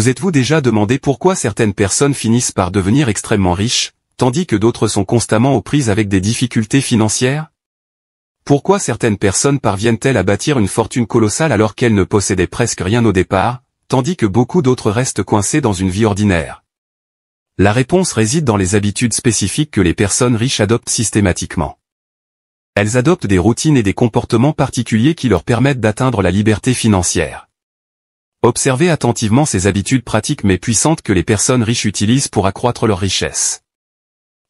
Vous êtes-vous déjà demandé pourquoi certaines personnes finissent par devenir extrêmement riches, tandis que d'autres sont constamment aux prises avec des difficultés financières? Pourquoi certaines personnes parviennent-elles à bâtir une fortune colossale alors qu'elles ne possédaient presque rien au départ, tandis que beaucoup d'autres restent coincés dans une vie ordinaire? La réponse réside dans les habitudes spécifiques que les personnes riches adoptent systématiquement. Elles adoptent des routines et des comportements particuliers qui leur permettent d'atteindre la liberté financière. Observez attentivement ces habitudes pratiques mais puissantes que les personnes riches utilisent pour accroître leur richesse.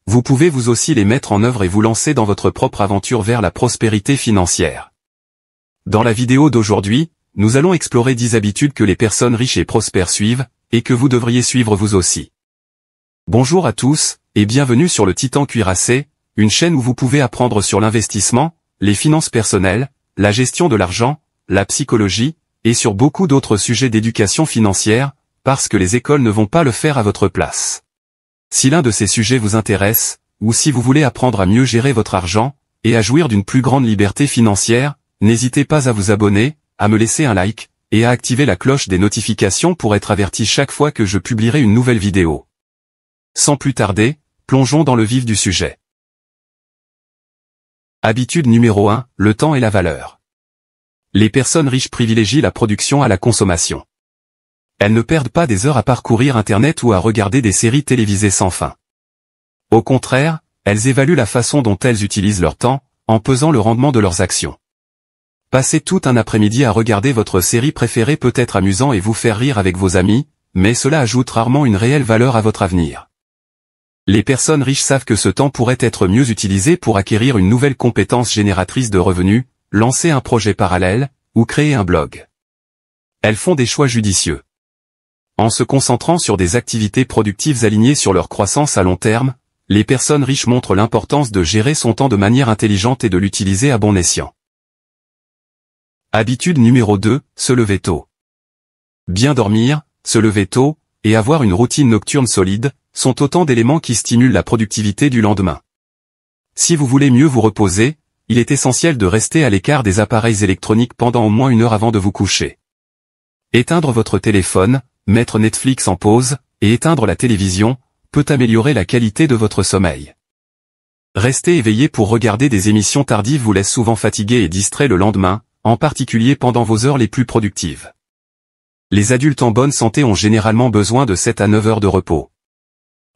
Vous pouvez vous aussi les mettre en œuvre et vous lancer dans votre propre aventure vers la prospérité financière. Dans la vidéo d'aujourd'hui, nous allons explorer 10 habitudes que les personnes riches et prospères suivent, et que vous devriez suivre vous aussi. Bonjour à tous, et bienvenue sur le Titan Cuirassé, une chaîne où vous pouvez apprendre sur l'investissement, les finances personnelles, la gestion de l'argent, la psychologie, et sur beaucoup d'autres sujets d'éducation financière, parce que les écoles ne vont pas le faire à votre place. Si l'un de ces sujets vous intéresse, ou si vous voulez apprendre à mieux gérer votre argent, et à jouir d'une plus grande liberté financière, n'hésitez pas à vous abonner, à me laisser un like, et à activer la cloche des notifications pour être averti chaque fois que je publierai une nouvelle vidéo. Sans plus tarder, plongeons dans le vif du sujet. Habitude numéro 1, le temps et la valeur. Les personnes riches privilégient la production à la consommation. Elles ne perdent pas des heures à parcourir Internet ou à regarder des séries télévisées sans fin. Au contraire, elles évaluent la façon dont elles utilisent leur temps, en pesant le rendement de leurs actions. Passer tout un après-midi à regarder votre série préférée peut être amusant et vous faire rire avec vos amis, mais cela ajoute rarement une réelle valeur à votre avenir. Les personnes riches savent que ce temps pourrait être mieux utilisé pour acquérir une nouvelle compétence génératrice de revenus, lancer un projet parallèle, ou créer un blog. Elles font des choix judicieux. En se concentrant sur des activités productives alignées sur leur croissance à long terme, les personnes riches montrent l'importance de gérer son temps de manière intelligente et de l'utiliser à bon escient. Habitude numéro 2, se lever tôt. Bien dormir, se lever tôt, et avoir une routine nocturne solide, sont autant d'éléments qui stimulent la productivité du lendemain. Si vous voulez mieux vous reposer, il est essentiel de rester à l'écart des appareils électroniques pendant au moins 1 heure avant de vous coucher. Éteindre votre téléphone, mettre Netflix en pause, et éteindre la télévision, peut améliorer la qualité de votre sommeil. Rester éveillé pour regarder des émissions tardives vous laisse souvent fatigué et distrait le lendemain, en particulier pendant vos heures les plus productives. Les adultes en bonne santé ont généralement besoin de 7 à 9 heures de repos.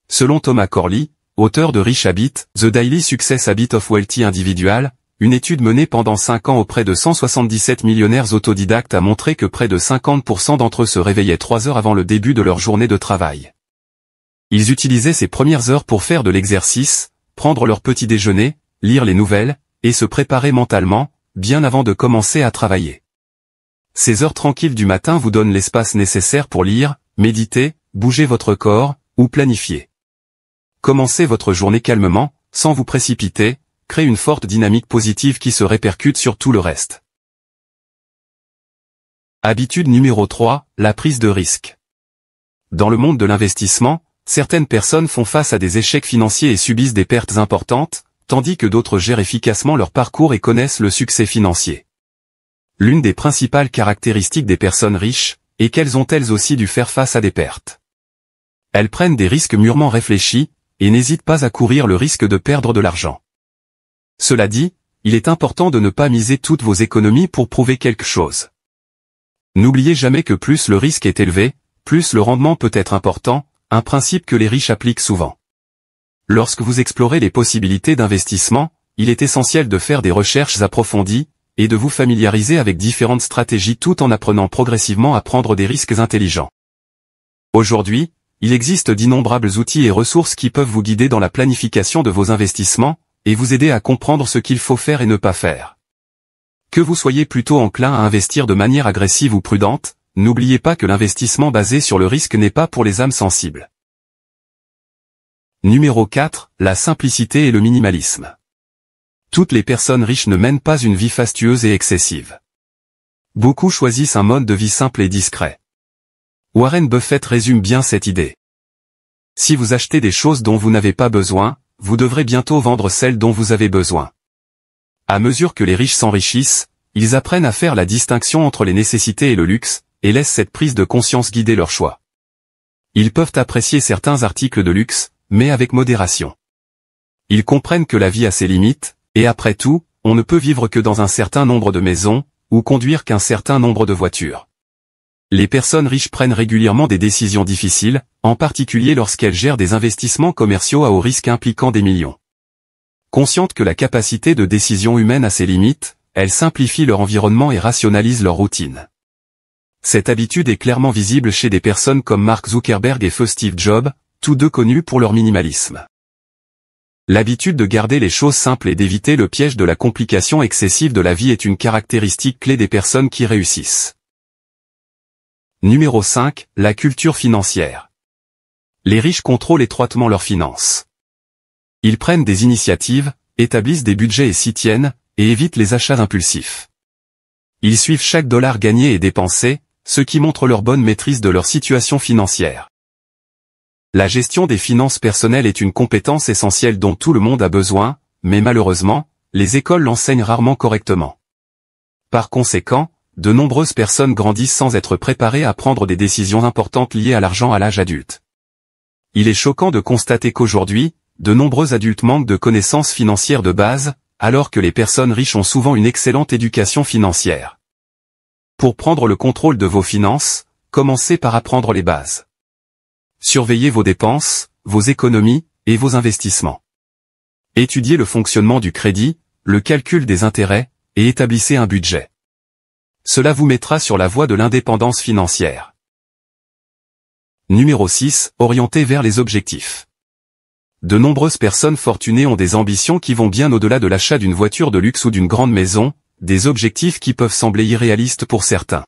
Selon Thomas Corley, auteur de Rich Habits, The Daily Success Habits of Wealthy Individual, une étude menée pendant 5 ans auprès de 177 millionnaires autodidactes a montré que près de 50% d'entre eux se réveillaient 3 heures avant le début de leur journée de travail. Ils utilisaient ces premières heures pour faire de l'exercice, prendre leur petit déjeuner, lire les nouvelles, et se préparer mentalement, bien avant de commencer à travailler. Ces heures tranquilles du matin vous donnent l'espace nécessaire pour lire, méditer, bouger votre corps, ou planifier. Commencez votre journée calmement, sans vous précipiter, créez une forte dynamique positive qui se répercute sur tout le reste. Habitude numéro 3, la prise de risque. Dans le monde de l'investissement, certaines personnes font face à des échecs financiers et subissent des pertes importantes, tandis que d'autres gèrent efficacement leur parcours et connaissent le succès financier. L'une des principales caractéristiques des personnes riches, est qu'elles ont elles aussi dû faire face à des pertes. Elles prennent des risques mûrement réfléchis, et n'hésitent pas à courir le risque de perdre de l'argent. Cela dit, il est important de ne pas miser toutes vos économies pour prouver quelque chose. N'oubliez jamais que plus le risque est élevé, plus le rendement peut être important, un principe que les riches appliquent souvent. Lorsque vous explorez les possibilités d'investissement, il est essentiel de faire des recherches approfondies, et de vous familiariser avec différentes stratégies tout en apprenant progressivement à prendre des risques intelligents. Aujourd'hui, il existe d'innombrables outils et ressources qui peuvent vous guider dans la planification de vos investissements, et vous aider à comprendre ce qu'il faut faire et ne pas faire. Que vous soyez plutôt enclin à investir de manière agressive ou prudente, n'oubliez pas que l'investissement basé sur le risque n'est pas pour les âmes sensibles. Numéro 4, la simplicité et le minimalisme. Toutes les personnes riches ne mènent pas une vie fastueuse et excessive. Beaucoup choisissent un mode de vie simple et discret. Warren Buffett résume bien cette idée. Si vous achetez des choses dont vous n'avez pas besoin, vous devrez bientôt vendre celles dont vous avez besoin. À mesure que les riches s'enrichissent, ils apprennent à faire la distinction entre les nécessités et le luxe, et laissent cette prise de conscience guider leur choix. Ils peuvent apprécier certains articles de luxe, mais avec modération. Ils comprennent que la vie a ses limites, et après tout, on ne peut vivre que dans un certain nombre de maisons, ou conduire qu'un certain nombre de voitures. Les personnes riches prennent régulièrement des décisions difficiles, en particulier lorsqu'elles gèrent des investissements commerciaux à haut risque impliquant des millions. Conscientes que la capacité de décision humaine a ses limites, elles simplifient leur environnement et rationalisent leur routine. Cette habitude est clairement visible chez des personnes comme Mark Zuckerberg et feu Steve Jobs, tous deux connus pour leur minimalisme. L'habitude de garder les choses simples et d'éviter le piège de la complication excessive de la vie est une caractéristique clé des personnes qui réussissent. Numéro 5, la culture financière. Les riches contrôlent étroitement leurs finances. Ils prennent des initiatives, établissent des budgets et s'y tiennent, et évitent les achats impulsifs. Ils suivent chaque dollar gagné et dépensé, ce qui montre leur bonne maîtrise de leur situation financière. La gestion des finances personnelles est une compétence essentielle dont tout le monde a besoin, mais malheureusement, les écoles l'enseignent rarement correctement. Par conséquent, de nombreuses personnes grandissent sans être préparées à prendre des décisions importantes liées à l'argent à l'âge adulte. Il est choquant de constater qu'aujourd'hui, de nombreux adultes manquent de connaissances financières de base, alors que les personnes riches ont souvent une excellente éducation financière. Pour prendre le contrôle de vos finances, commencez par apprendre les bases. Surveillez vos dépenses, vos économies, et vos investissements. Étudiez le fonctionnement du crédit, le calcul des intérêts, et établissez un budget. Cela vous mettra sur la voie de l'indépendance financière. Numéro 6, orienté vers les objectifs. De nombreuses personnes fortunées ont des ambitions qui vont bien au-delà de l'achat d'une voiture de luxe ou d'une grande maison, des objectifs qui peuvent sembler irréalistes pour certains.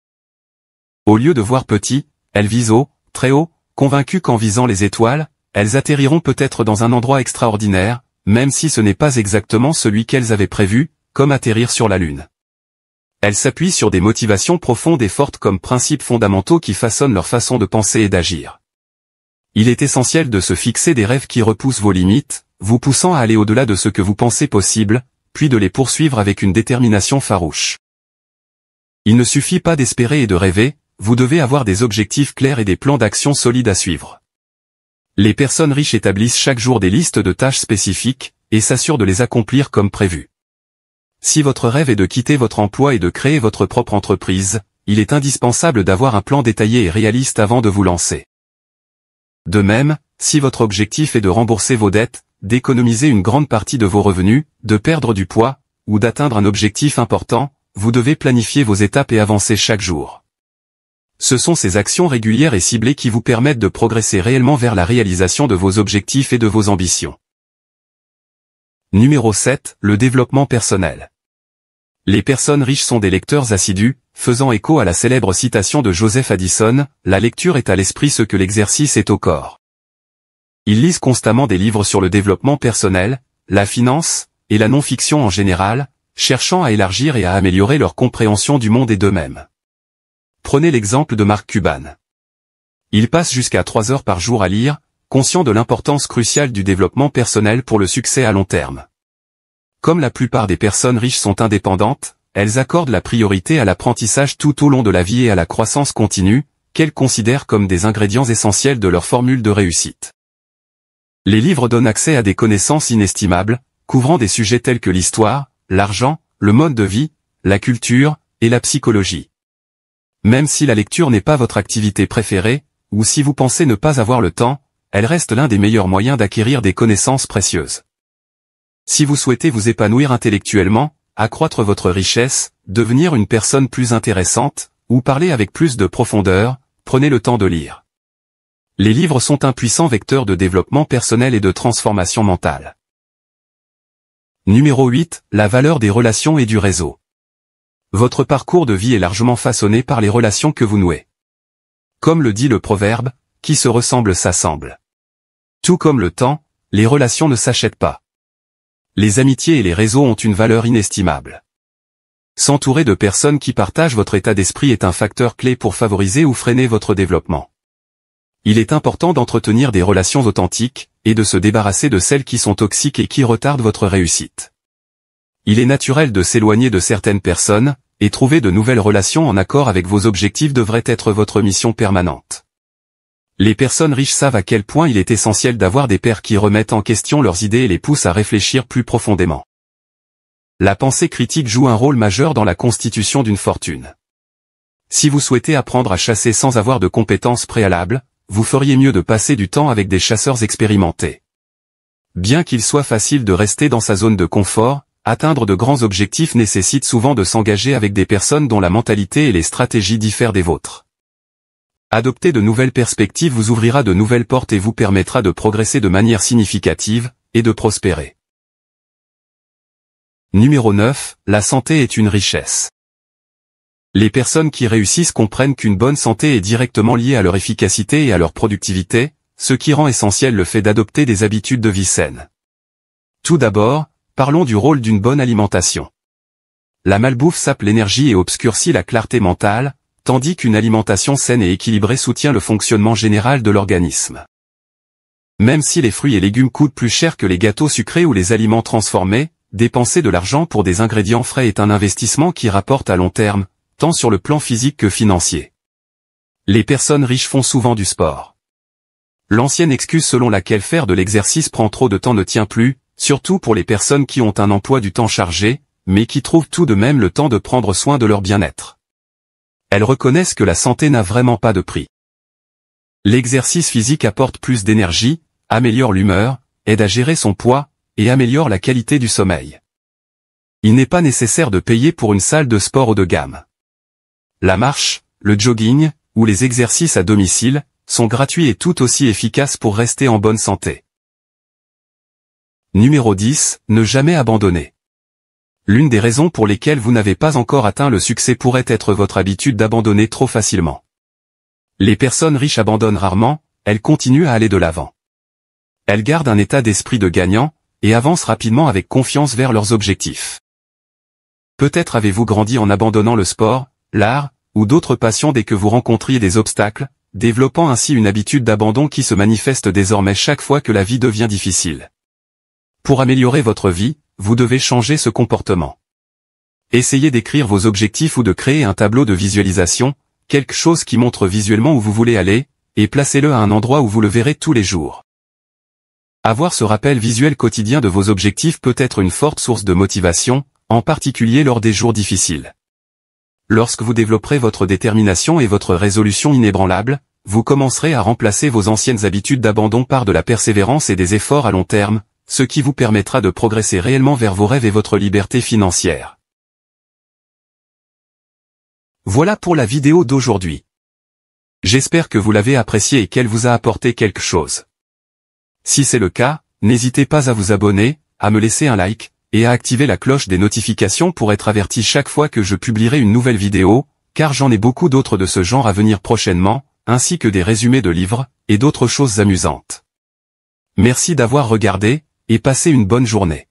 Au lieu de voir petit, elles visent haut, très haut, convaincues qu'en visant les étoiles, elles atterriront peut-être dans un endroit extraordinaire, même si ce n'est pas exactement celui qu'elles avaient prévu, comme atterrir sur la Lune. Elles s'appuient sur des motivations profondes et fortes comme principes fondamentaux qui façonnent leur façon de penser et d'agir. Il est essentiel de se fixer des rêves qui repoussent vos limites, vous poussant à aller au-delà de ce que vous pensez possible, puis de les poursuivre avec une détermination farouche. Il ne suffit pas d'espérer et de rêver, vous devez avoir des objectifs clairs et des plans d'action solides à suivre. Les personnes riches établissent chaque jour des listes de tâches spécifiques, et s'assurent de les accomplir comme prévu. Si votre rêve est de quitter votre emploi et de créer votre propre entreprise, il est indispensable d'avoir un plan détaillé et réaliste avant de vous lancer. De même, si votre objectif est de rembourser vos dettes, d'économiser une grande partie de vos revenus, de perdre du poids, ou d'atteindre un objectif important, vous devez planifier vos étapes et avancer chaque jour. Ce sont ces actions régulières et ciblées qui vous permettent de progresser réellement vers la réalisation de vos objectifs et de vos ambitions. Numéro 7, le développement personnel. Les personnes riches sont des lecteurs assidus, faisant écho à la célèbre citation de Joseph Addison, « La lecture est à l'esprit ce que l'exercice est au corps ». Ils lisent constamment des livres sur le développement personnel, la finance, et la non-fiction en général, cherchant à élargir et à améliorer leur compréhension du monde et d'eux-mêmes. Prenez l'exemple de Mark Cuban. Il passe jusqu'à 3 heures par jour à lire, conscient de l'importance cruciale du développement personnel pour le succès à long terme. Comme la plupart des personnes riches sont indépendantes, elles accordent la priorité à l'apprentissage tout au long de la vie et à la croissance continue, qu'elles considèrent comme des ingrédients essentiels de leur formule de réussite. Les livres donnent accès à des connaissances inestimables, couvrant des sujets tels que l'histoire, l'argent, le mode de vie, la culture, et la psychologie. Même si la lecture n'est pas votre activité préférée, ou si vous pensez ne pas avoir le temps, elle reste l'un des meilleurs moyens d'acquérir des connaissances précieuses. Si vous souhaitez vous épanouir intellectuellement, accroître votre richesse, devenir une personne plus intéressante, ou parler avec plus de profondeur, prenez le temps de lire. Les livres sont un puissant vecteur de développement personnel et de transformation mentale. Numéro 8, la valeur des relations et du réseau. Votre parcours de vie est largement façonné par les relations que vous nouez. Comme le dit le proverbe, qui se ressemble s'assemble. Tout comme le temps, les relations ne s'achètent pas. Les amitiés et les réseaux ont une valeur inestimable. S'entourer de personnes qui partagent votre état d'esprit est un facteur clé pour favoriser ou freiner votre développement. Il est important d'entretenir des relations authentiques, et de se débarrasser de celles qui sont toxiques et qui retardent votre réussite. Il est naturel de s'éloigner de certaines personnes, et trouver de nouvelles relations en accord avec vos objectifs devrait être votre mission permanente. Les personnes riches savent à quel point il est essentiel d'avoir des pairs qui remettent en question leurs idées et les poussent à réfléchir plus profondément. La pensée critique joue un rôle majeur dans la constitution d'une fortune. Si vous souhaitez apprendre à chasser sans avoir de compétences préalables, vous feriez mieux de passer du temps avec des chasseurs expérimentés. Bien qu'il soit facile de rester dans sa zone de confort, atteindre de grands objectifs nécessite souvent de s'engager avec des personnes dont la mentalité et les stratégies diffèrent des vôtres. Adopter de nouvelles perspectives vous ouvrira de nouvelles portes et vous permettra de progresser de manière significative, et de prospérer. Numéro 9, la santé est une richesse. Les personnes qui réussissent comprennent qu'une bonne santé est directement liée à leur efficacité et à leur productivité, ce qui rend essentiel le fait d'adopter des habitudes de vie saines. Tout d'abord, parlons du rôle d'une bonne alimentation. La malbouffe sape l'énergie et obscurcit la clarté mentale, tandis qu'une alimentation saine et équilibrée soutient le fonctionnement général de l'organisme. Même si les fruits et légumes coûtent plus cher que les gâteaux sucrés ou les aliments transformés, dépenser de l'argent pour des ingrédients frais est un investissement qui rapporte à long terme, tant sur le plan physique que financier. Les personnes riches font souvent du sport. L'ancienne excuse selon laquelle faire de l'exercice prend trop de temps ne tient plus, surtout pour les personnes qui ont un emploi du temps chargé, mais qui trouvent tout de même le temps de prendre soin de leur bien-être. Elles reconnaissent que la santé n'a vraiment pas de prix. L'exercice physique apporte plus d'énergie, améliore l'humeur, aide à gérer son poids, et améliore la qualité du sommeil. Il n'est pas nécessaire de payer pour une salle de sport haut de gamme. La marche, le jogging, ou les exercices à domicile, sont gratuits et tout aussi efficaces pour rester en bonne santé. Numéro 10, ne jamais abandonner. L'une des raisons pour lesquelles vous n'avez pas encore atteint le succès pourrait être votre habitude d'abandonner trop facilement. Les personnes riches abandonnent rarement, elles continuent à aller de l'avant. Elles gardent un état d'esprit de gagnant, et avancent rapidement avec confiance vers leurs objectifs. Peut-être avez-vous grandi en abandonnant le sport, l'art, ou d'autres passions dès que vous rencontriez des obstacles, développant ainsi une habitude d'abandon qui se manifeste désormais chaque fois que la vie devient difficile. Pour améliorer votre vie, vous devez changer ce comportement. Essayez d'écrire vos objectifs ou de créer un tableau de visualisation, quelque chose qui montre visuellement où vous voulez aller, et placez-le à un endroit où vous le verrez tous les jours. Avoir ce rappel visuel quotidien de vos objectifs peut être une forte source de motivation, en particulier lors des jours difficiles. Lorsque vous développerez votre détermination et votre résolution inébranlable, vous commencerez à remplacer vos anciennes habitudes d'abandon par de la persévérance et des efforts à long terme, ce qui vous permettra de progresser réellement vers vos rêves et votre liberté financière. Voilà pour la vidéo d'aujourd'hui. J'espère que vous l'avez appréciée et qu'elle vous a apporté quelque chose. Si c'est le cas, n'hésitez pas à vous abonner, à me laisser un like, et à activer la cloche des notifications pour être averti chaque fois que je publierai une nouvelle vidéo, car j'en ai beaucoup d'autres de ce genre à venir prochainement, ainsi que des résumés de livres, et d'autres choses amusantes. Merci d'avoir regardé, et passez une bonne journée.